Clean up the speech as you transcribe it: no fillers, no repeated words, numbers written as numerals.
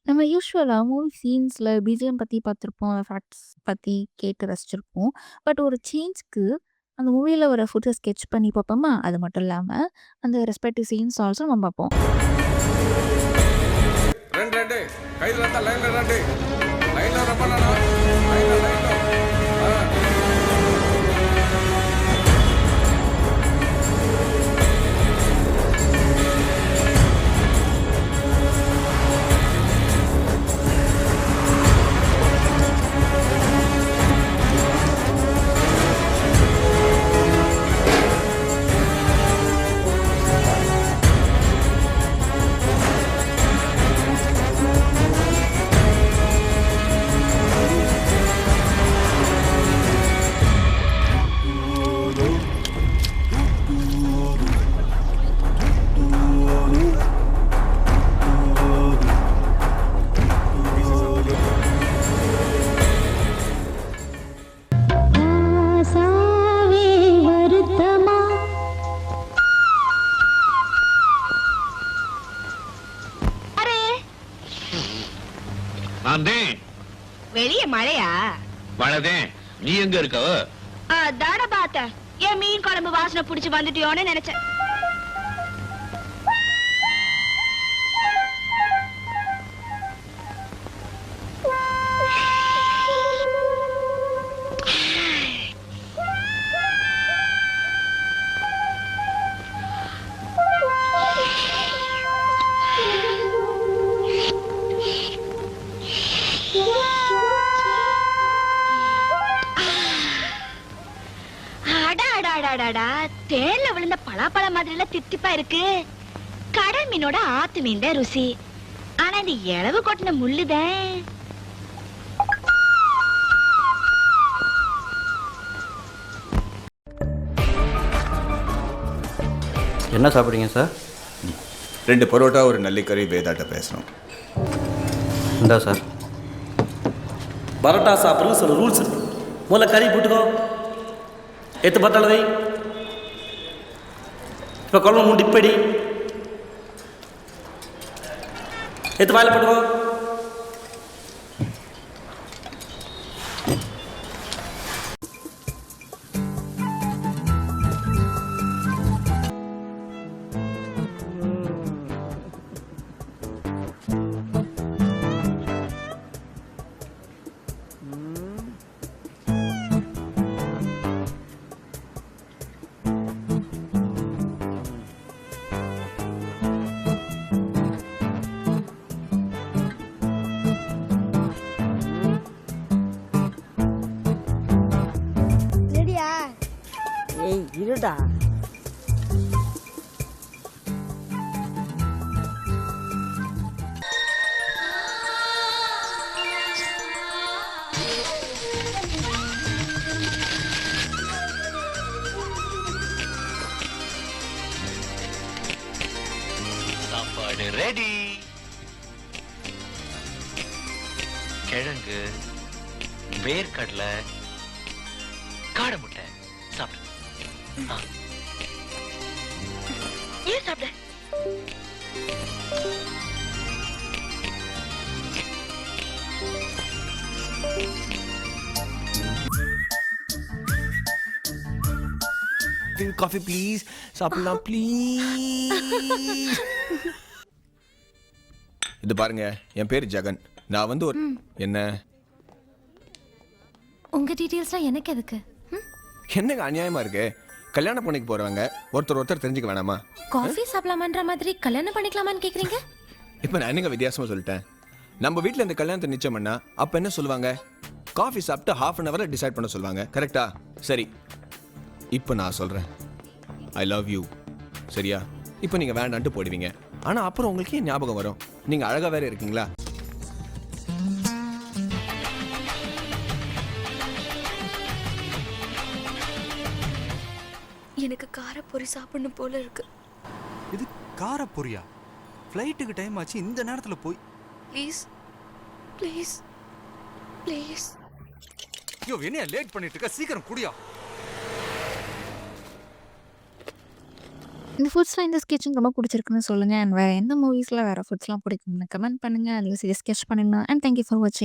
நம்ம யூசுவலா movie சீன்ஸ்ல BGM பத்தி பார்த்துருப்போம். எஃபெக்ட்ஸ் பத்தி கேட்டு ரசிச்சிருப்போம். பட் ஒரு சேஞ்ச்க்கு அந்த மூவில வர ஃபுட்ட ஸ்கெட்ச் பண்ணி பார்ப்போமா? அது மட்டும் இல்லாம, அந்த ரெஸ்பெக்டிவ் சீன்ஸ் ஆல்சோ நம்ம பார்ப்போம். రండి రండి ఖైదులంతా లైన్లో రండి లైన్లో రమ్మన్నాను లైన్లో வெளிய மழையா? மழைதே. நீ எங்க இருக்க? தாட பாத்த என் மீன் குழம்பு வாசனை புடிச்சு வந்துட்டியோன்னு நினைச்சேன். தேன்ல விழுந்த பலாப்பழ மாதிரி தித்திப்பா இருக்கு. கடல் மீனோட ஆத்து மீன் தான் ருசி. ஆனா இந்த இளவு கொட்டின முள்ளுதான். என்ன சாப்பிட்றீங்க சார்? 2 பரோட்டா ஒரு நல்லிக்கறி வேதாட்ட பேசணும். இந்தா சார். பரோட்டா சாப்பிட்றது சில ரூல்ஸ் இருக்கு. முதல்ல கறி போட்டுக்கோ. எத்து பத்தாளவை இப்போ குழம்பு மூண்டு இப்படி எத்து வாயில் போட்டுக்கோ. இருடா. சாப்பாடு ரெடி. கிழங்கு, வேர்க்கடலை, காடை முட்டை சாப்பிடு. ஏன் சாப்பிட? Coffee please. சாப்பிடலாம் ப்ளீஸ். இது பாருங்க, என் பேர் ஜெகன். நான் வந்து ஒரு என்ன உங்க டீடைல்ஸ்லாம் எனக்கு எதுக்கு? என்னங்க அநியாயமா இருக்கு? கல்யாணம் பண்ணிக்கு போறவங்க ஒருத்தர் தெரிஞ்சுக்க வேணாமா? காஃபி சாப்பிடலாமன்ற மாதிரி கல்யாணம் பண்ணிக்கலாமான்னு கேக்குறீங்க? இப்போ நான் என்னங்க வித்தியாசமா சொல்லிட்டேன்? நம்ம வீட்டில் இந்த கல்யாணத்தை நிச்சயம் பண்ணா அப்போ என்ன சொல்லுவாங்க? காஃபி சாப்பிட்டு ½ அன் ஹவரில் டிசைட் பண்ண சொல்லுவாங்க. கரெக்டா? சரி, இப்போ நான் சொல்கிறேன், ஐ லவ் யூ. சரியா? இப்போ நீங்கள் வேண்டான்ட்டு போடுவீங்க. ஆனால் அப்புறம் உங்களுக்கு ஏன் ஞாபகம் வரும்? நீங்கள் அழகாக வேற இருக்கீங்களா? எனக்கு காரப்பொரி சாப்பிடணும் போல இருக்கு. இது காரப்பொரியா? ஃப்ளைட்டுக்கு டைம் ஆச்சு, இந்த நேரத்தில் போய். Please please please. ஐயோ, என்னையா லேட் பண்ணிட்டு இருக்க? சீக்கிரம் குடியா. இந்த ஃபுட்ஸ்லாம் இந்த ஸ்கெட்சிங் ரொம்ப பிடிச்சிருக்குன்னு சொல்லுங்க. அண்ட் வேற எந்த மூவிஸ்ல வேற ஃபுட்ஸ்லாம் பிடிக்கும்னு கமெண்ட் பண்ணுங்க. அதில ஸ்கெட்ச் பண்ணுங்க. அண்ட் தேங்க் யூ ஃபார் வாட்சிங்.